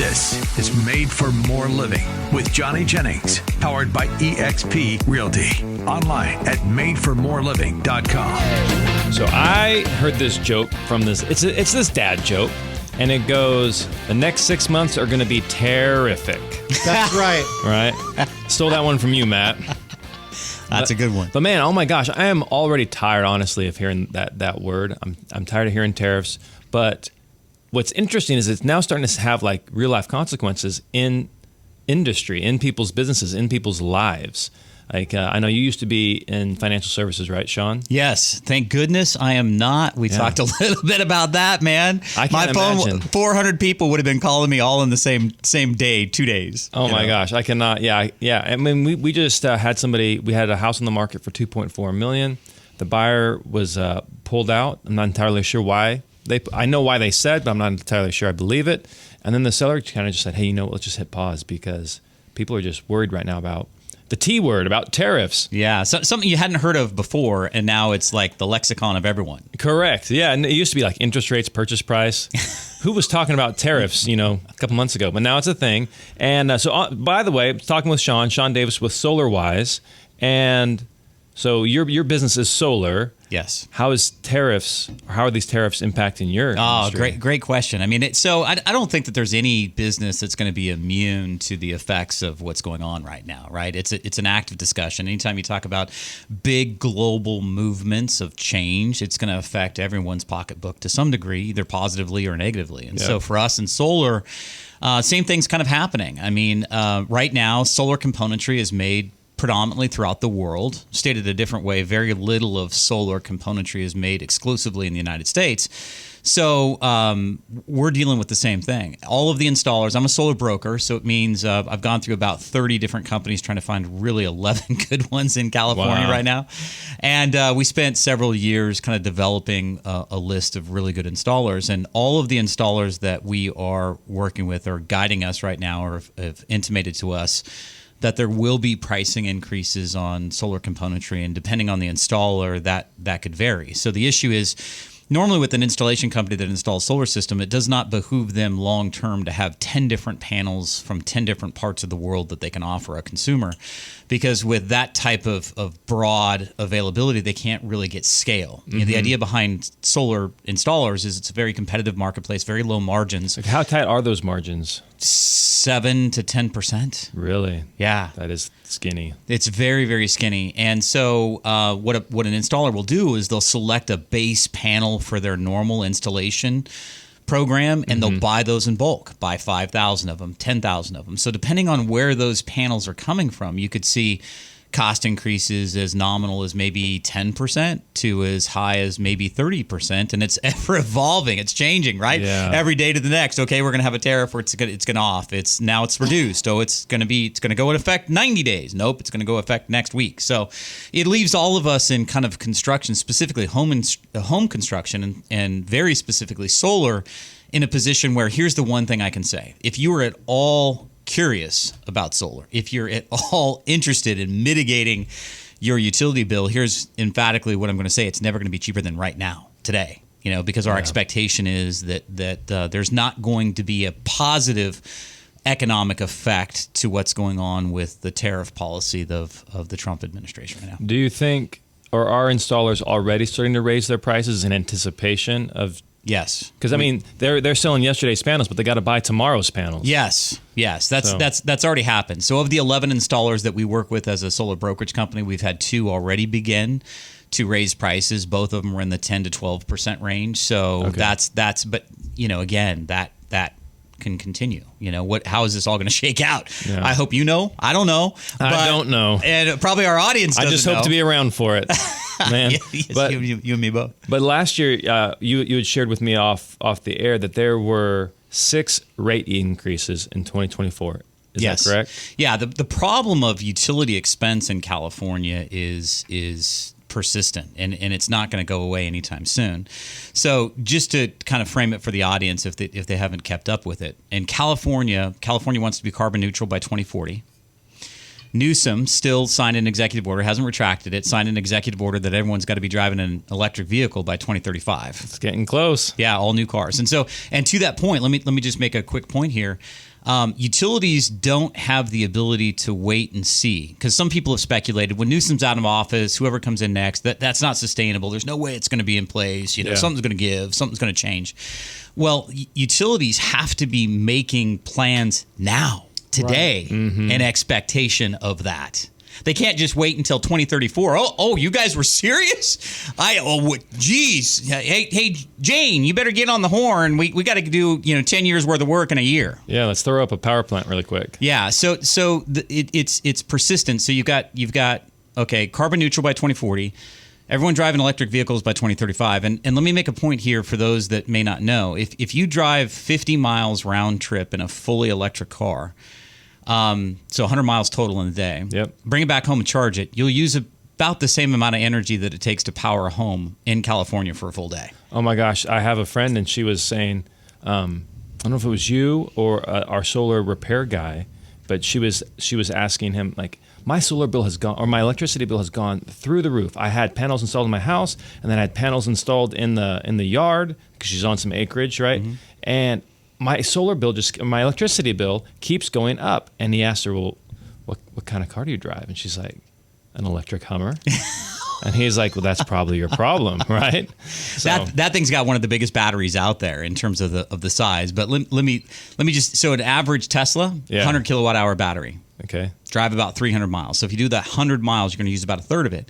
This is Made for More Living with Johnny Jennings, powered by eXp Realty. Online at madeformoreliving.com. So I heard this joke from this. It's this dad joke, and it goes, "The next 6 months are going to be terrific." That's right. Right? Stole that one from you, Matt. That's a good one. But man, oh my gosh, I am already tired, honestly, of hearing that word. I'm tired of hearing tariffs. But what's interesting is it's now starting to have like real life consequences in industry, in people's businesses, in people's lives. Like I know you used to be in financial services, right, Sean? Yes. Thank goodness I am not. We talked a little bit about that, man. I can't imagine. 400 people would have been calling me all in the same day, 2 days. Oh my gosh, I cannot. Yeah. I mean, we just had somebody. We had a house on the market for $2.4 million. The buyer was pulled out. I'm not entirely sure why. I know why they said, but I'm not entirely sure I believe it. And then the seller kind of just said, "Hey, you know what? Let's just hit pause because people are just worried right now about the T word, about tariffs." Yeah, something you hadn't heard of before, and now it's like the lexicon of everyone. Correct. Yeah, and it used to be like interest rates, purchase price. Who was talking about tariffs, a couple months ago? But now it's a thing. And by the way, talking with Sean Davis with SolarWise, and so your business is solar. Yes. How are these tariffs impacting your industry? Great question. I mean, I don't think that there's any business that's going to be immune to the effects of what's going on right now, right? It's an active discussion. Anytime you talk about big global movements of change, it's going to affect everyone's pocketbook to some degree, either positively or negatively. And so for us in solar, same thing's kind of happening. I mean, right now, solar componentry is made predominantly throughout the world. Stated a different way, very little of solar componentry is made exclusively in the United States. So we're dealing with the same thing. All of the installers, I'm a solar broker, so it means I've gone through about 30 different companies trying to find really 11 good ones in California right now. And we spent several years kind of developing a list of really good installers. And all of the installers that we are working with or guiding us right now or have intimated to us that there will be pricing increases on solar componentry, and depending on the installer, that could vary. So the issue is, normally with an installation company that installs solar system, it does not behoove them long-term to have 10 different panels from 10 different parts of the world that they can offer a consumer. Because with that type of broad availability, they can't really get scale. Mm-hmm. The idea behind solar installers is it's a very competitive marketplace, very low margins. Like how tight are those margins? 7 to 10%. Really? Yeah. That is skinny. It's very, very skinny. And so what an installer will do is they'll select a base panel for their normal installation program, and they'll buy those in bulk, buy 5,000 of them, 10,000 of them. So depending on where those panels are coming from, you could see cost increases as nominal as maybe 10% to as high as maybe 30%, and it's ever evolving. It's changing, right? Yeah. Every day to the next. Okay, we're going to have a tariff where it's going to off. It's reduced. Oh, it's going to go in effect 90 days. Nope, it's going to go effect next week. So it leaves all of us in kind of construction, specifically home construction, and very specifically solar, in a position where here's the one thing I can say: if you are at all curious about solar, if you're at all interested in mitigating your utility bill, here's emphatically what I'm going to say: it's never going to be cheaper than right now, today. Because our expectation is that there's not going to be a positive economic effect to what's going on with the tariff policy of the Trump administration right now. Do you think, or are installers already starting to raise their prices in anticipation of? Yes, because I mean they're selling yesterday's panels, but they got to buy tomorrow's panels. Yes, that's already happened. So of the 11 installers that we work with as a solar brokerage company, we've had 2 already begin to raise prices. Both of them were in the 10 to 12% range. So that's but again that can continue. How is this all going to shake out? Yeah. I hope you know. I don't know. I don't know, and probably our audience doesn't know. I just hope to be around for it. Man, yes, but, you and me both. But last year, you had shared with me off the air that there were 6 rate increases in 2024. Is that correct? Yeah. The problem of utility expense in California is persistent, and it's not going to go away anytime soon. So just to kind of frame it for the audience, if they haven't kept up with it, in California wants to be carbon neutral by 2040. Newsom still signed an executive order, hasn't retracted it, signed an executive order that everyone's got to be driving an electric vehicle by 2035. It's getting close. Yeah, all new cars. And to that point, let me just make a quick point here. Utilities don't have the ability to wait and see, because some people have speculated when Newsom's out of office, whoever comes in next, that's not sustainable. There's no way it's going to be in place. Something's going to give, something's going to change. Well, utilities have to be making plans now, today, in expectation of that. They can't just wait until 2034. Oh, you guys were serious? Geez. Hey, Jane, you better get on the horn. We got to do 10 years worth of work in a year. Yeah, let's throw up a power plant really quick. Yeah. So it's persistent. So you've got carbon neutral by 2040. Everyone driving electric vehicles by 2035. And let me make a point here for those that may not know. If you drive 50 miles round trip in a fully electric car, so 100 miles total in a day. Yep. Bring it back home and charge it. You'll use about the same amount of energy that it takes to power a home in California for a full day. Oh my gosh, I have a friend and she was saying, I don't know if it was you or our solar repair guy, but she was asking him, like, my solar bill has gone, or my electricity bill has gone through the roof. I had panels installed in my house, and then I had panels installed in the yard because she's on some acreage, right? Mm-hmm. And my electricity bill keeps going up. And he asked her, well, what kind of car do you drive? And she's like, an electric Hummer. And he's like, well, that's probably your problem, right? So, that thing's got one of the biggest batteries out there in terms of the size. But let me just, so an average Tesla, 100 kilowatt hour battery. Okay. Drive about 300 miles. So if you do that 100 miles, you're going to use about a third of it.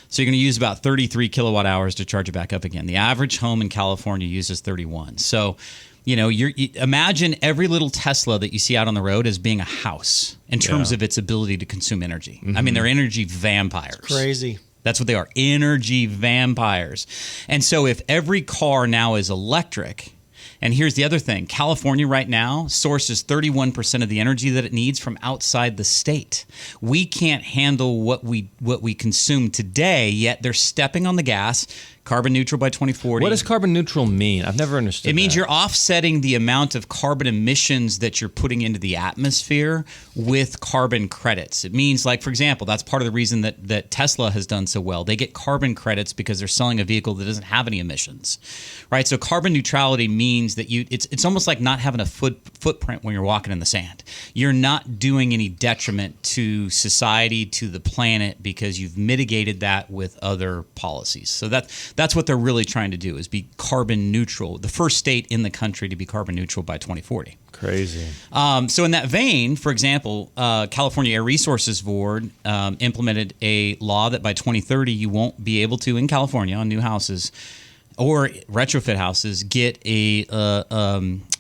So you're going to use about 33 kilowatt hours to charge it back up again. The average home in California uses 31. So, you imagine every little Tesla that you see out on the road as being a house in terms of its ability to consume energy. Mm-hmm. I mean, they're energy vampires. It's crazy. That's what they are, energy vampires. And so if every car now is electric, and here's the other thing, California right now sources 31% of the energy that it needs from outside the state. We can't handle what we consume today, yet they're stepping on the gas. Carbon neutral by 2040. What does carbon neutral mean? I've never understood It means that. you're offsetting the amount of carbon emissions that you're putting into the atmosphere with carbon credits. It means, like, for example, that's part of the reason that Tesla has done so well. They get carbon credits because they're selling a vehicle that doesn't have any emissions, right? So carbon neutrality means that it's almost like not having a footprint when you're walking in the sand. You're not doing any detriment to society, to the planet, because you've mitigated that with other policies. So that's what they're really trying to do, is be carbon neutral, the first state in the country to be carbon neutral by 2040. Crazy. So in that vein, for example, California Air Resources Board implemented a law that by 2030 you won't be able to, in California, on new houses or retrofit houses, get a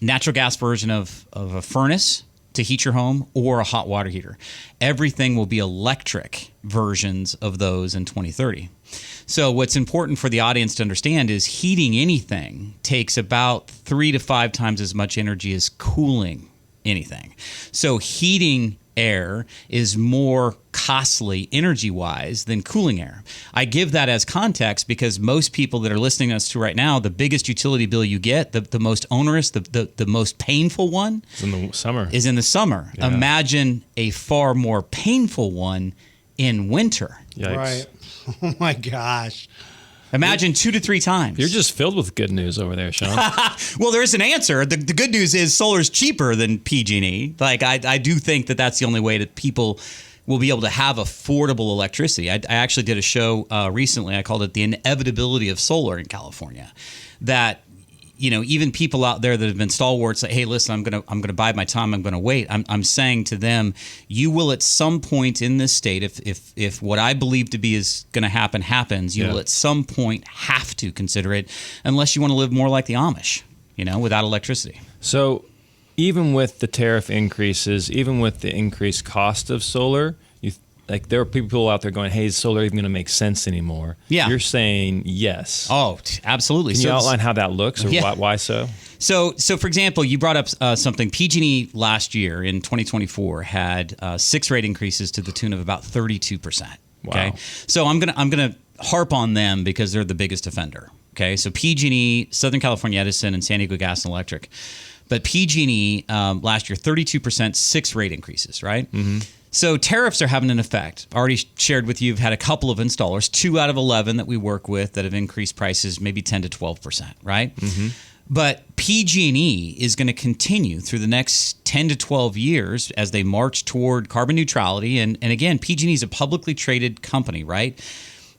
natural gas version of a furnace to heat your home or a hot water heater. Everything will be electric versions of those in 2030. So what's important for the audience to understand is heating anything takes about 3 to 5 times as much energy as cooling anything. So heating air is more costly energy-wise than cooling air. I give that as context because most people that are listening to us right now, the biggest utility bill you get, the most onerous, the most painful one It's in the summer. is in the summer. Yeah. Imagine a far more painful one in winter. Yikes. Right. Oh my gosh. Imagine 2 to 3 times. You're just filled with good news over there, Sean. Well, there is an answer. The good news is solar's cheaper than PG&E. Like, I do think that that's the only way that people will be able to have affordable electricity. I actually did a show recently. I called it The Inevitability of Solar in California. That, even people out there that have been stalwarts, like, hey, listen, I'm gonna bide my time. I'm gonna wait. I'm saying to them, you will at some point in this state, if what I believe to be is gonna happen happens, you will at some point have to consider it, unless you want to live more like the Amish, without electricity. So even with the tariff increases, even with the increased cost of solar, there are people out there going, hey, is solar even going to make sense anymore? Yeah. You're saying yes. Oh, absolutely. Can you outline how that looks, or why so? So for example, you brought up something. PG&E last year in 2024 had 6 rate increases to the tune of about 32%. Okay, Wow. So I'm gonna harp on them because they're the biggest offender. Okay, so PG&E, Southern California Edison, and San Diego Gas and Electric. But PG&E last year, 32%, 6 rate increases, right? Mm-hmm. So tariffs are having an effect. Already shared with you, I've had a couple of installers, 2 out of 11 that we work with that have increased prices maybe 10 to 12%, right? Mm-hmm. But PG&E is going to continue through the next 10 to 12 years as they march toward carbon neutrality. And again, PG&E is a publicly traded company, right?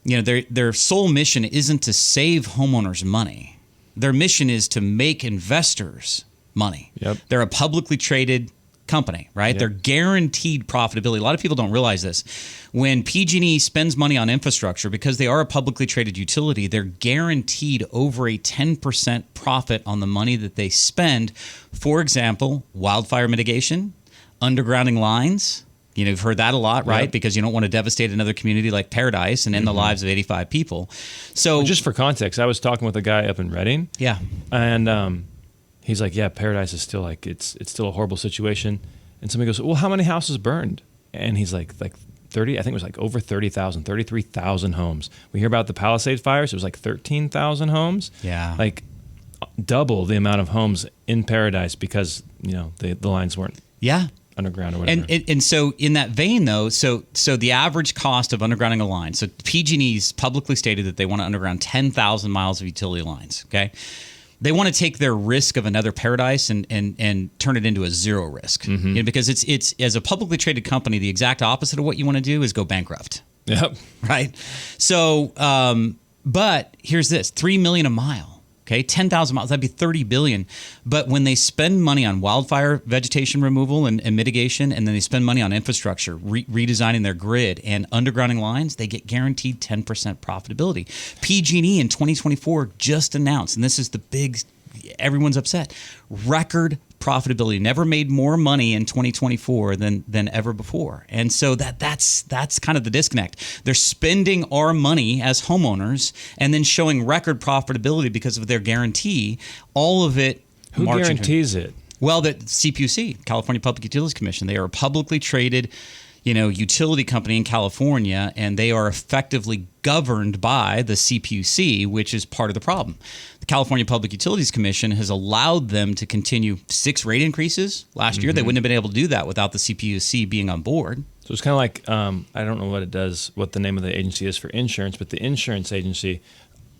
You know, their sole mission isn't to save homeowners money. Their mission is to make investors money. Yep. They're a publicly traded company, right? Yep. They're guaranteed profitability. A lot of people don't realize this. When PG&E spends money on infrastructure, because they are a publicly traded utility, they're guaranteed over a 10% profit on the money that they spend. For example, wildfire mitigation, undergrounding lines. You know, you've heard that a lot, right? Yep. Because you don't want to devastate another community like Paradise and end the lives of 85 people. So, well, just for context, I was talking with a guy up in Redding. Yeah. And he's like, yeah, Paradise is still like, it's still a horrible situation. And somebody goes, well, how many houses burned? And he's like 30, I think it was like over 30,000, 33,000 homes. We hear about the Palisades fires. It was like 13,000 homes. Yeah. Like double the amount of homes in Paradise because, you know, the lines weren't underground or whatever. And so in that vein, though, so the average cost of undergrounding a line, so PG&E's publicly stated that they want to underground 10,000 miles of utility lines, okay? They want to take their risk of another Paradise and turn it into a zero risk. Mm-hmm. You know, because it's as a publicly traded company, the exact opposite of what you want to do is go bankrupt. Yep. Right? So, but here's this, $3 million a mile. Okay, 10,000 miles, that'd be $30 billion. But when they spend money on wildfire vegetation removal and mitigation, and then they spend money on infrastructure, redesigning their grid and undergrounding lines, they get guaranteed 10% profitability. PG&E in 2024 just announced, and this is the big, everyone's upset, record profitability. Never made more money in 2024 than ever before. And so that's kind of the disconnect. They're spending our money as homeowners and then showing record profitability because of their guarantee. All of it. Who guarantees it? Well, the CPUC, California Public Utilities Commission. They are a publicly traded, utility company in California, and they are effectively governed by the CPUC, which is part of the problem. The California Public Utilities Commission has allowed them to continue 6 rate increases last year. They wouldn't have been able to do that without the CPUC being on board. So it's kind of like, I don't know what it does, what the name of the agency is for insurance, but the insurance agency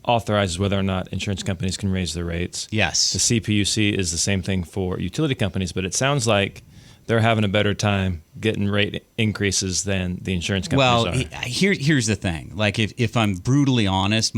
authorizes whether or not insurance companies can raise their rates. Yes. The CPUC is the same thing for utility companies, but it sounds like they're having a better time getting rate increases than the insurance companies are. Here's the thing. Like, if I'm brutally honest,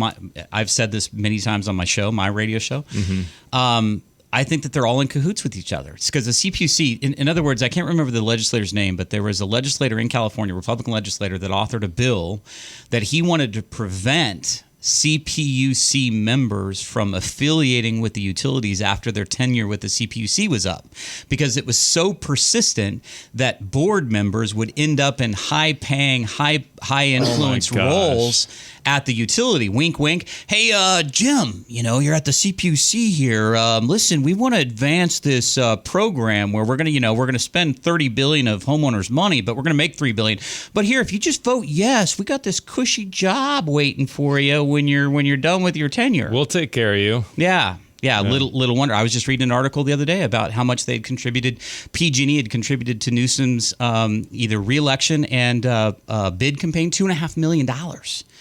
I've said this many times on my show, my radio show. Mm-hmm. I think that they're all in cahoots with each other. It's because the CPUC, in other words, I can't remember the legislator's name, but there was a legislator in California, Republican legislator, that authored a bill that he wanted to prevent CPUC members from affiliating with the utilities after their tenure with the CPUC was up, because it was so persistent that board members would end up in high-paying, high-influence roles at the utility. Wink, wink. Hey, Jim, you're at the CPUC here. Listen, we want to advance this program where we're going to spend $30 billion of homeowners' money, but we're going to make $3 billion. But here, if you just vote yes, we got this cushy job waiting for you when you're done with your tenure. We'll take care of you. Yeah. Little wonder. I was just reading an article the other day about how much they'd contributed. PG&E had contributed to Newsom's either re-election and bid campaign, $2.5 million.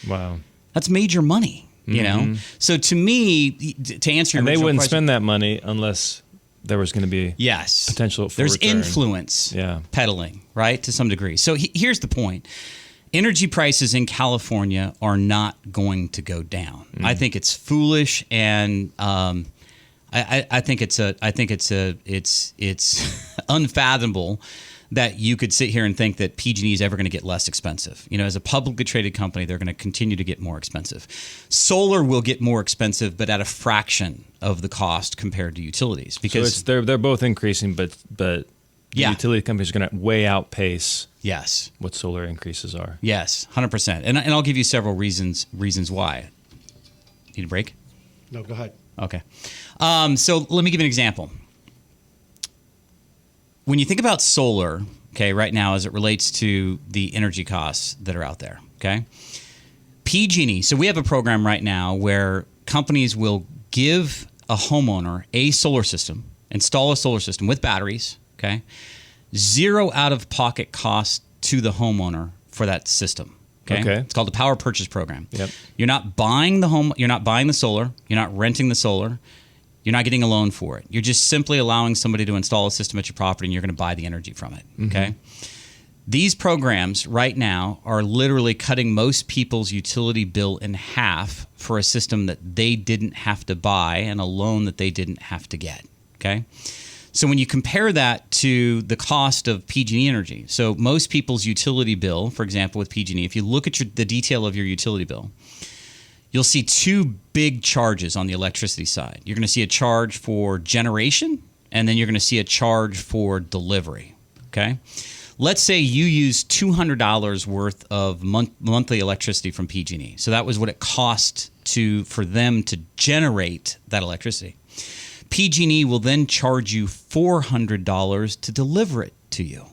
Wow, that's major money. So to me, to answer your and they wouldn't question, spend that money unless there was going to be potential for there's return. Influence peddling, right, to some degree. So here's the point. Energy prices in California are not going to go down. I think it's foolish, and I think it's unfathomable that you could sit here and think that PG&E is ever going to get less expensive. As a publicly traded company, they're going to continue to get more expensive. Solar will get more expensive, but at a fraction of the cost compared to utilities. Because so they're both increasing, but the utility companies are going to way outpace what solar increases are. Yes, 100%. And I'll give you several reasons why. Need a break? No, go ahead. Okay. So let me give you an example. When you think about solar, okay, right now as it relates to the energy costs that are out there, okay, PG&E, so we have a program right now where companies will give a homeowner a solar system, install a solar system with batteries, okay, 0 out-of-pocket cost to the homeowner for that system. Okay. It's called the power purchase program. Yep. You're not buying you're not buying the solar, you're not renting the solar, you're not getting a loan for it. You're just simply allowing somebody to install a system at your property and you're going to buy the energy from it. Okay. These programs right now are literally cutting most people's utility bill in half for a system that they didn't have to buy and a loan that they didn't have to get. Okay. So when you compare that to the cost of PG&E energy, so most people's utility bill, for example, with PG&E, if you look at the detail of your utility bill, you'll see two big charges on the electricity side. You're going to see a charge for generation, and then you're going to see a charge for delivery. Okay. Let's say you use $200 worth of monthly electricity from PG&E. So that was what it cost for them to generate that electricity. PG&E will then charge you $400 to deliver it to you.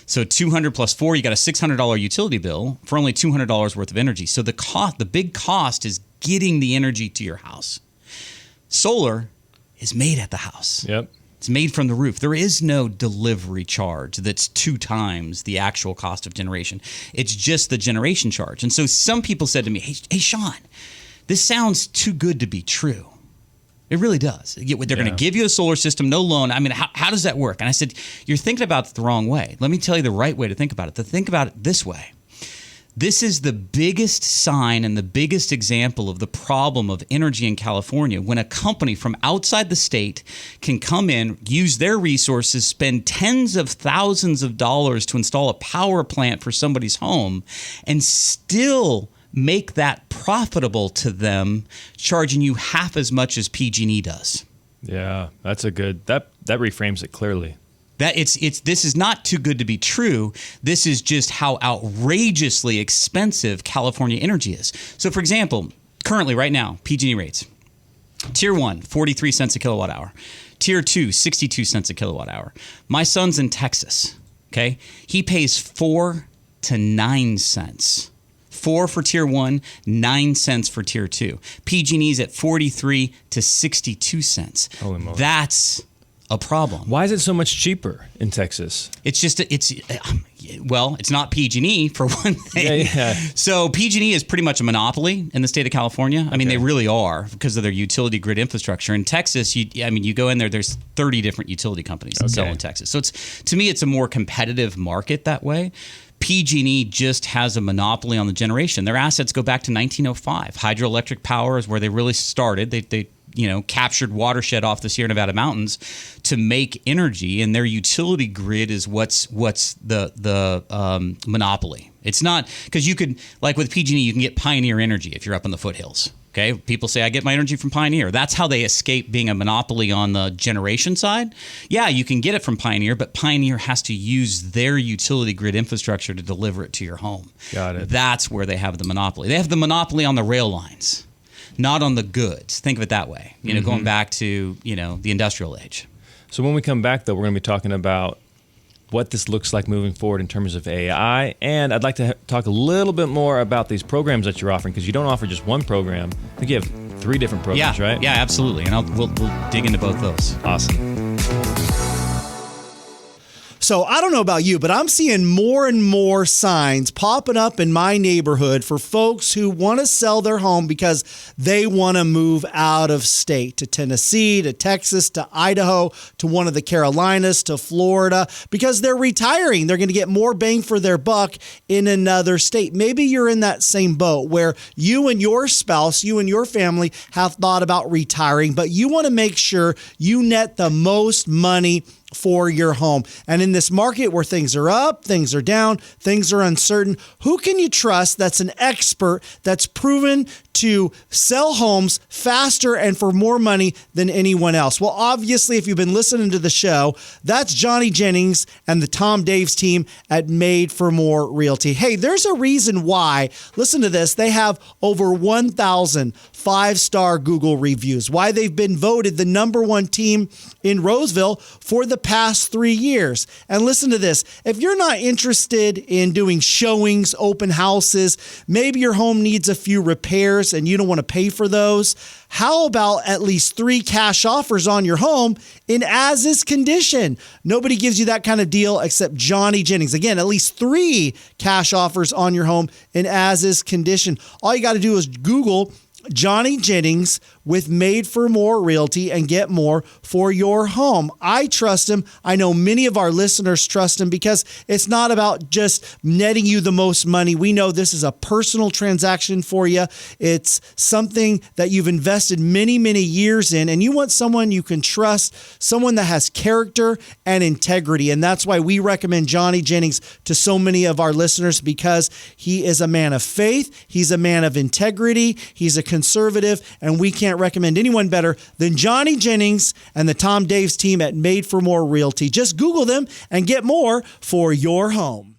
So 200 plus 4, you got a $600 utility bill for only $200 worth of energy. So the big cost is getting the energy to your house. Solar is made at the house. Yep. It's made from the roof. There is no delivery charge that's 2 times the actual cost of generation. It's just the generation charge. And so some people said to me, hey Sean, this sounds too good to be true. It really does. They're going to give you a solar system, no loan. I mean, how does that work? And I said, you're thinking about it the wrong way. Let me tell you the right way to think about it. To think about it this way. This is the biggest sign and the biggest example of the problem of energy in California when a company from outside the state can come in, use their resources, spend tens of thousands of dollars to install a power plant for somebody's home and still make that profitable to them, charging you half as much as PG&E does. Yeah, that's a good that reframes it clearly. That this is not too good to be true. This is just how outrageously expensive California energy is. So, for example, currently right now, PG&E rates: Tier 1, 43 cents a kilowatt hour; Tier 2, 62 cents a kilowatt hour. My son's in Texas. Okay, he pays 4 to 9 cents. 4 for Tier 1, 9 cents for Tier 2. PG&E's at 43 to 62 cents. Holy moly. That's a problem. Why is it so much cheaper in Texas? It's just it's not PG&E for one thing. Yeah. So PG&E is pretty much a monopoly in the state of California. I mean, they really are because of their utility grid infrastructure. In Texas, you go in there, there's 30 different utility companies that sell in Texas. So to me, it's a more competitive market that way. PG&E just has a monopoly on the generation. Their assets go back to 1905. Hydroelectric power is where they really started. They captured watershed off the Sierra Nevada mountains to make energy, and their utility grid is what's the monopoly. It's not because you could, like with PG&E, you can get Pioneer energy if you're up in the foothills. Okay, people say I get my energy from Pioneer. That's how they escape being a monopoly on the generation side. Yeah, you can get it from Pioneer, but Pioneer has to use their utility grid infrastructure to deliver it to your home. Got it. That's where they have the monopoly. They have the monopoly on the rail lines, not on the goods. Think of it that way. Going back to the industrial age. So when we come back, though, we're going to be talking about what this looks like moving forward in terms of AI. And I'd like to talk a little bit more about these programs that you're offering, because you don't offer just one program. I think you have 3 different programs, right? Yeah, absolutely. And we'll dig into both those. Awesome. So I don't know about you, but I'm seeing more and more signs popping up in my neighborhood for folks who want to sell their home because they want to move out of state, to Tennessee, to Texas, to Idaho, to one of the Carolinas, to Florida, because they're retiring. They're going to get more bang for their buck in another state. Maybe you're in that same boat where you and your spouse, you and your family have thought about retiring, but you want to make sure you net the most money for your home. And in this market where things are up, things are down, things are uncertain, who can you trust that's an expert that's proven to sell homes faster and for more money than anyone else? Well, obviously, if you've been listening to the show, that's Johnny Jennings and the Tom Daves team at Made for More Realty. Hey, there's a reason why, listen to this, they have over 1,000 5-star Google reviews, why they've been voted the #1 team in Roseville for the past 3 years. And listen to this. If you're not interested in doing showings, open houses, maybe your home needs a few repairs and you don't want to pay for those, how about at least 3 cash offers on your home in as-is condition? Nobody gives you that kind of deal except Johnny Jennings. Again, at least 3 cash offers on your home in as-is condition. All you got to do is Google Johnny Jennings with Made for More Realty and get more for your home. I trust him. I know many of our listeners trust him because it's not about just netting you the most money. We know this is a personal transaction for you. It's something that you've invested many, many years in, and you want someone you can trust, someone that has character and integrity. And that's why we recommend Johnny Jennings to so many of our listeners, because he is a man of faith. He's a man of integrity. He's a conservative, and we can't recommend anyone better than Johnny Jennings and the Tom Daves team at Made for More Realty. Just Google them and get more for your home.